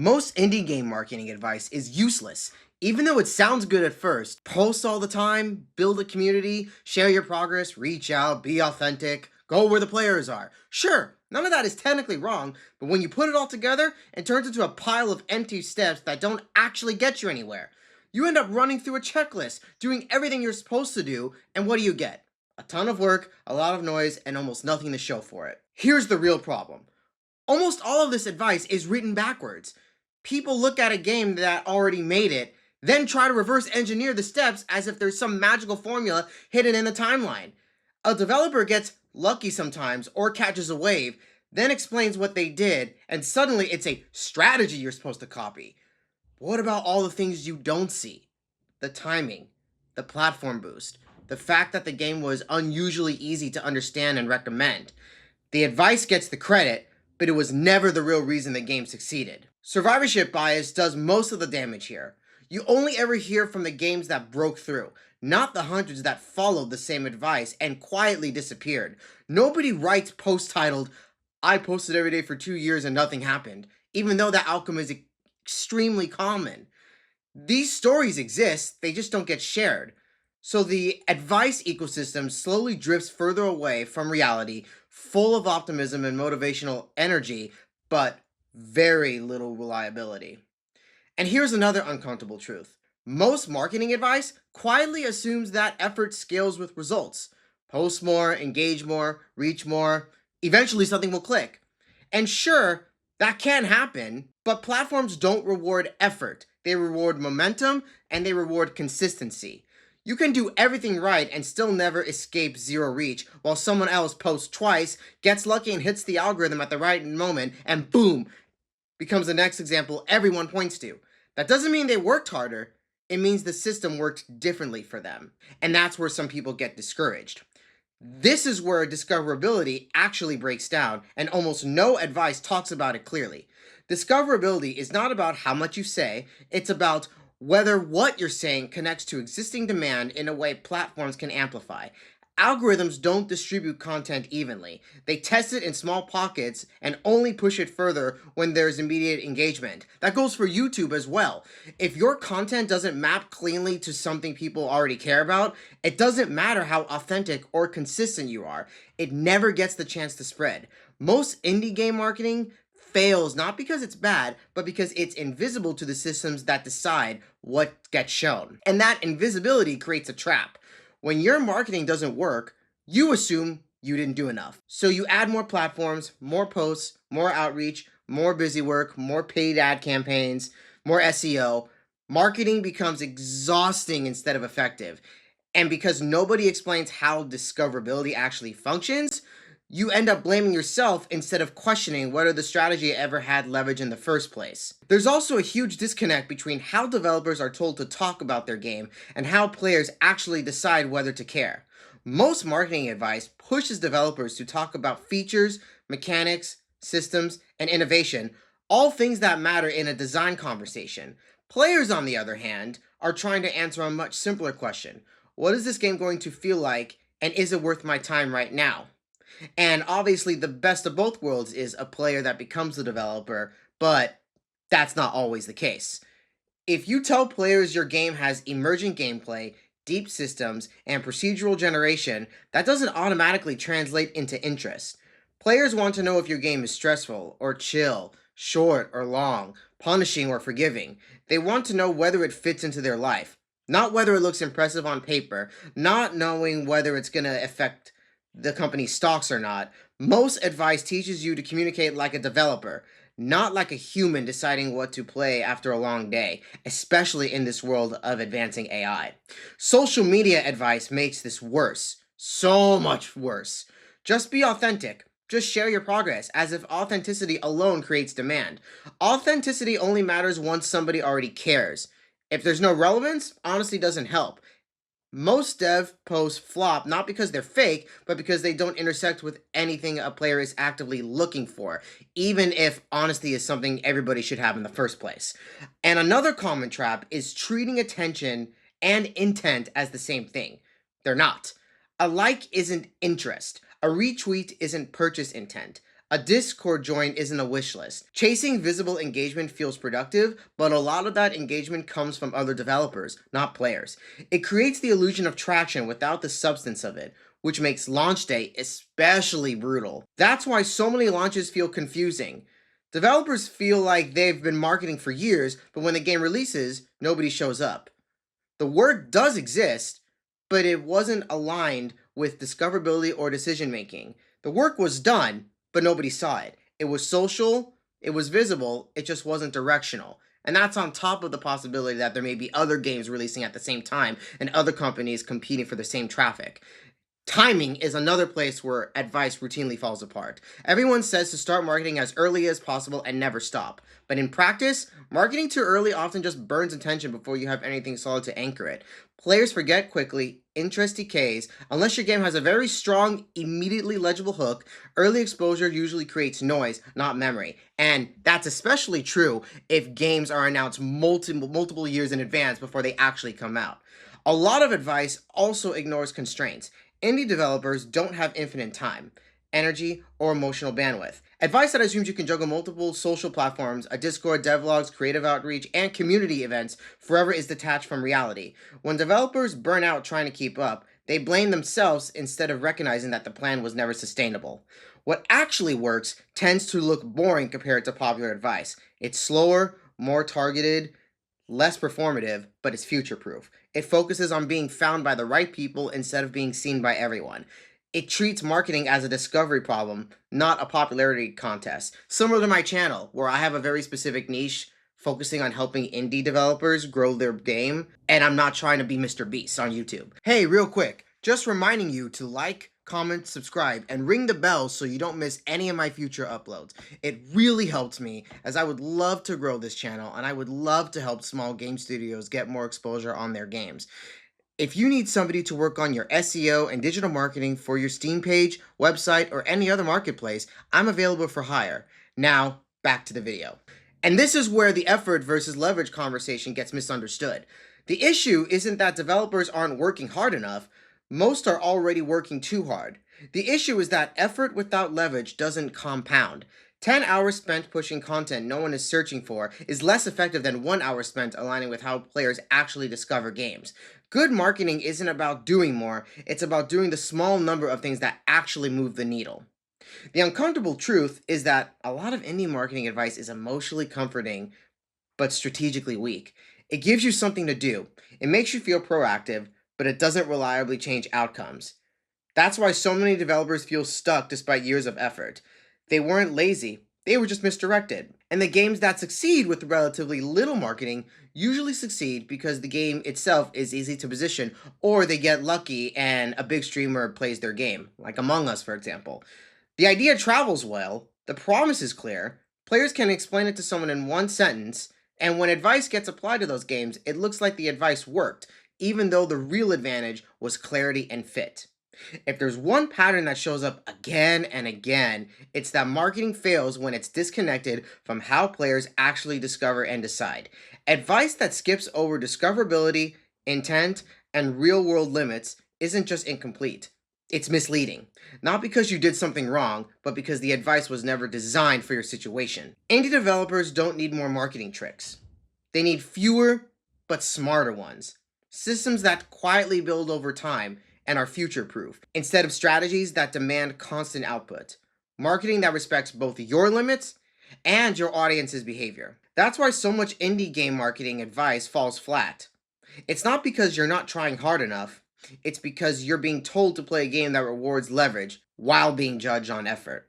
Most indie game marketing advice is useless. Even though it sounds good at first, post all the time, build a community, share your progress, reach out, be authentic, go where the players are. Sure, none of that is technically wrong, but when you put it all together, it turns into a pile of empty steps that don't actually get you anywhere. You end up running through a checklist, doing everything you're supposed to do, and what do you get? A ton of work, a lot of noise, and almost nothing to show for it. Here's the real problem. Almost all of this advice is written backwards. People look at a game that already made it, then try to reverse engineer the steps as if there's some magical formula hidden in the timeline. A developer gets lucky sometimes or catches a wave, then explains what they did, and suddenly it's a strategy you're supposed to copy. What about all the things you don't see? The timing, the platform boost, the fact that the game was unusually easy to understand and recommend. The advice gets the credit, but it was never the real reason the game succeeded. Survivorship bias does most of the damage here. You only ever hear from the games that broke through, not the hundreds that followed the same advice and quietly disappeared. Nobody writes posts titled, "I posted every day for 2 years and nothing happened," even though that outcome is extremely common. These stories exist, they just don't get shared. So the advice ecosystem slowly drifts further away from reality, full of optimism and motivational energy, but very little reliability. And here's another uncomfortable truth. Most marketing advice quietly assumes that effort scales with results. Post more, engage more, reach more, eventually something will click. And sure, that can happen, but platforms don't reward effort. They reward momentum and they reward consistency. You can do everything right and still never escape zero reach, while someone else posts twice, gets lucky and hits the algorithm at the right moment, and boom, becomes the next example everyone points to. That doesn't mean they worked harder, it means the system worked differently for them. And that's where some people get discouraged. This is where discoverability actually breaks down, and almost no advice talks about it clearly. Discoverability is not about how much you say, it's about whether what you're saying connects to existing demand in a way platforms can amplify. Algorithms don't distribute content evenly. They test it in small pockets and only push it further when there's immediate engagement. That goes for YouTube as well. If your content doesn't map cleanly to something people already care about, it doesn't matter how authentic or consistent you are. It never gets the chance to spread. Most indie game marketing fails not because it's bad, but because it's invisible to the systems that decide what gets shown. And that invisibility creates a trap. When your marketing doesn't work, you assume you didn't do enough. So you add more platforms, more posts, more outreach, more busy work, more paid ad campaigns, more SEO. Marketing becomes exhausting instead of effective. And because nobody explains how discoverability actually functions, you end up blaming yourself instead of questioning whether the strategy ever had leverage in the first place. There's also a huge disconnect between how developers are told to talk about their game and how players actually decide whether to care. Most marketing advice pushes developers to talk about features, mechanics, systems, and innovation, all things that matter in a design conversation. Players, on the other hand, are trying to answer a much simpler question. What is this game going to feel like, and is it worth my time right now? And obviously, the best of both worlds is a player that becomes the developer, but that's not always the case. If you tell players your game has emergent gameplay, deep systems, and procedural generation, that doesn't automatically translate into interest. Players want to know if your game is stressful or chill, short or long, punishing or forgiving. They want to know whether it fits into their life, not whether it looks impressive on paper, not knowing whether it's going to affect the company's stocks or not. Most advice teaches you to communicate like a developer, not like a human deciding what to play after a long day, especially in this world of advancing AI. Social media advice makes this worse, so much worse. Just be authentic. Just share your progress, as if authenticity alone creates demand. Authenticity only matters once somebody already cares. If there's no relevance, honesty doesn't help. Most dev posts flop not because they're fake, but because they don't intersect with anything a player is actively looking for, even if honesty is something everybody should have in the first place. And another common trap is treating attention and intent as the same thing. They're not. A like isn't interest. A retweet isn't purchase intent. A Discord join isn't a wish list. Chasing visible engagement feels productive, but a lot of that engagement comes from other developers, not players. It creates the illusion of traction without the substance of it, which makes launch day especially brutal. That's why so many launches feel confusing. Developers feel like they've been marketing for years, but when the game releases, nobody shows up. The work does exist, but it wasn't aligned with discoverability or decision making. The work was done, but nobody saw it. It was social, it was visible, it just wasn't directional. And that's on top of the possibility that there may be other games releasing at the same time and other companies competing for the same traffic. Timing is another place where advice routinely falls apart. Everyone says to start marketing as early as possible and never stop. But in practice, marketing too early often just burns attention before you have anything solid to anchor it. Players forget quickly, interest decays. Unless your game has a very strong, immediately legible hook, early exposure usually creates noise, not memory. And that's especially true if games are announced multiple years in advance before they actually come out. A lot of advice also ignores constraints. Indie developers don't have infinite time, energy, or emotional bandwidth. Advice that assumes you can juggle multiple social platforms, a Discord, devlogs, creative outreach, and community events forever is detached from reality. When developers burn out trying to keep up, they blame themselves instead of recognizing that the plan was never sustainable. What actually works tends to look boring compared to popular advice. It's slower, more targeted, less performative, but it's future proof. It focuses on being found by the right people instead of being seen by everyone. It treats marketing as a discovery problem, not a popularity contest. Similar to my channel, where I have a very specific niche focusing on helping indie developers grow their game, and I'm not trying to be Mr. Beast on YouTube. Hey, real quick, just reminding you to like, comment, subscribe, and ring the bell so you don't miss any of my future uploads. It really helps me, as I would love to grow this channel, and I would love to help small game studios get more exposure on their games. If you need somebody to work on your SEO and digital marketing for your Steam page, website, or any other marketplace, I'm available for hire. Now, back to the video. And this is where the effort versus leverage conversation gets misunderstood. The issue isn't that developers aren't working hard enough. Most are already working too hard. The issue is that effort without leverage doesn't compound. 10 hours spent pushing content no one is searching for is less effective than 1 hour spent aligning with how players actually discover games. Good marketing isn't about doing more, it's about doing the small number of things that actually move the needle. The uncomfortable truth is that a lot of indie marketing advice is emotionally comforting, but strategically weak. It gives you something to do. It makes you feel proactive, but it doesn't reliably change outcomes. That's why so many developers feel stuck despite years of effort. They weren't lazy, they were just misdirected. And the games that succeed with relatively little marketing usually succeed because the game itself is easy to position, or they get lucky and a big streamer plays their game, like Among Us, for example. The idea travels well, the promise is clear, players can explain it to someone in one sentence, and when advice gets applied to those games, it looks like the advice worked, even though the real advantage was clarity and fit. If there's one pattern that shows up again and again, it's that marketing fails when it's disconnected from how players actually discover and decide. Advice that skips over discoverability, intent, and real-world limits isn't just incomplete. It's misleading. Not because you did something wrong, but because the advice was never designed for your situation. Indie developers don't need more marketing tricks. They need fewer, but smarter ones. Systems that quietly build over time and are future-proof, instead of strategies that demand constant output. Marketing that respects both your limits and your audience's behavior. That's why so much indie game marketing advice falls flat. It's not because you're not trying hard enough, it's because you're being told to play a game that rewards leverage while being judged on effort.